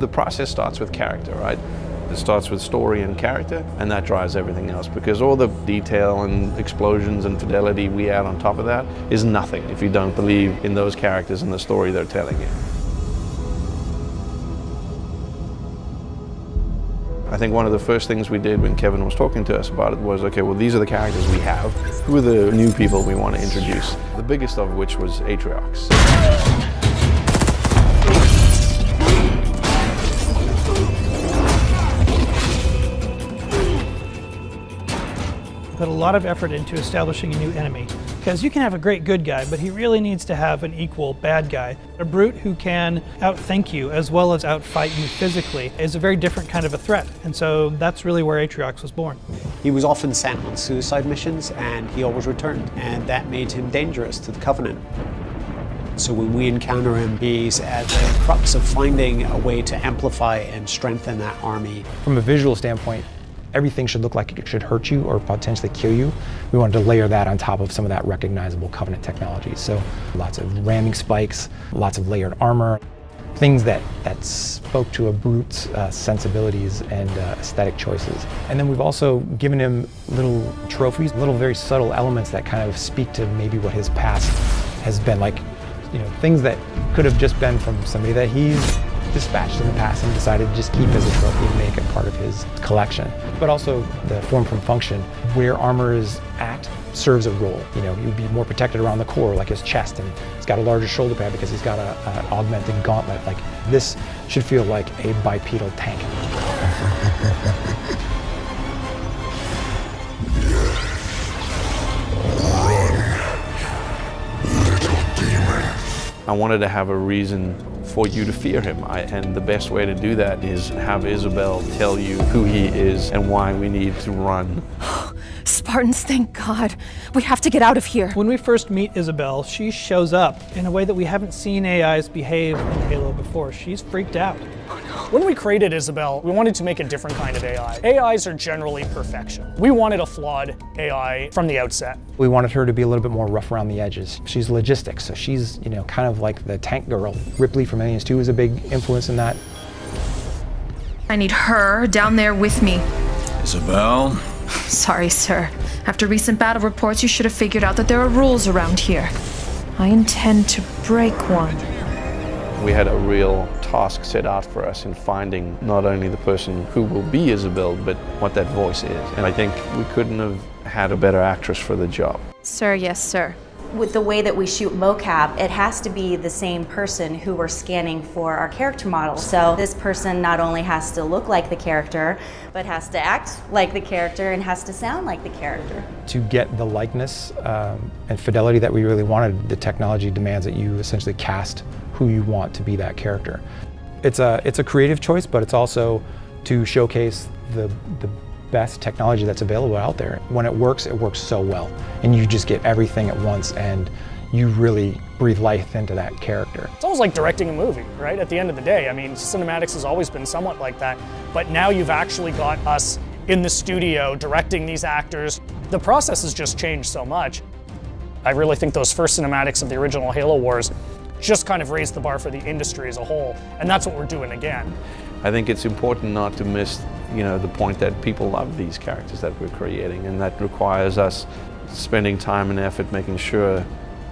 The process starts with character, right? It starts with story and character, and that drives everything else, because all the detail and explosions and fidelity we add on top of that is nothing if you don't believe in those characters and the story they're telling you. I think one of the first things we did when Kevin was talking to us about it was, okay, well, these are the characters we have. Who are the new people we want to introduce? The biggest of which was Atriox. Put a lot of effort into establishing a new enemy, because you can have a great good guy, but he really needs to have an equal bad guy. A brute who can outthink you as well as outfight you physically is a very different kind of a threat, and so that's really where Atriox was born. He was often sent on suicide missions, and he always returned, and that made him dangerous to the Covenant. So when we encounter him, he's at the crux of finding a way to amplify and strengthen that army. From a visual standpoint, everything should look like it should hurt you or potentially kill you. We wanted to layer that on top of some of that recognizable Covenant technology. So lots of ramming spikes, lots of layered armor, things that spoke to a brute's sensibilities and aesthetic choices. And then we've also given him little trophies, little very subtle elements that kind of speak to maybe what his past has been like, you know, things that could have just been from somebody that he's dispatched in the past and decided to just keep as a trophy and make it part of his collection. But also the form from function, where armor is at serves a role. You know, he would be more protected around the core, like his chest, and he's got a larger shoulder pad because he's got an augmented gauntlet. Like, this should feel like a bipedal tank. I wanted to have a reason for you to fear him, and the best way to do that is have Isabel tell you who he is and why we need to run. Spartans, thank God. We have to get out of here. When we first meet Isabel, she shows up in a way that we haven't seen AIs behave in Halo before. She's freaked out. When we created Isabel, we wanted to make a different kind of AI. AIs are generally perfection. We wanted a flawed AI from the outset. We wanted her to be a little bit more rough around the edges. She's logistics, so she's, you know, kind of like the tank girl. Ripley from Aliens 2 was a big influence in that. I need her down there with me. Isabel? Sorry, sir. After recent battle reports, you should have figured out that there are rules around here. I intend to break one. We had a real task set out for us in finding not only the person who will be Isabel, but what that voice is. And I think we couldn't have had a better actress for the job. Sir, yes, sir. With the way that we shoot mocap, it has to be the same person who we're scanning for our character model. So this person not only has to look like the character, but has to act like the character and has to sound like the character. To get the likeness and fidelity that we really wanted, the technology demands that you essentially cast who you want to be that character. It's a creative choice, but it's also to showcase the best technology that's available out there. When it works so well, and you just get everything at once, and you really breathe life into that character. It's almost like directing a movie, right? At the end of the day, I mean, cinematics has always been somewhat like that, but now you've actually got us in the studio directing these actors. The process has just changed so much. I really think those first cinematics of the original Halo Wars just kind of raised the bar for the industry as a whole, and that's what we're doing again. I think it's important not to miss, you know, the point that people love these characters that we're creating, and that requires us spending time and effort making sure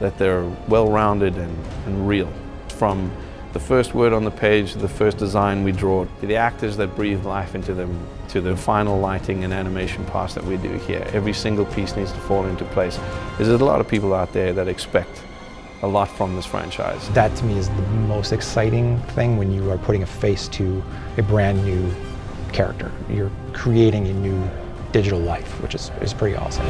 that they're well-rounded and real. From the first word on the page to the first design we draw, to the actors that breathe life into them, to the final lighting and animation parts that we do here. Every single piece needs to fall into place. There's a lot of people out there that expect a lot from this franchise. That to me is the most exciting thing when you are putting a face to a brand new character. You're creating a new digital life, which is pretty awesome.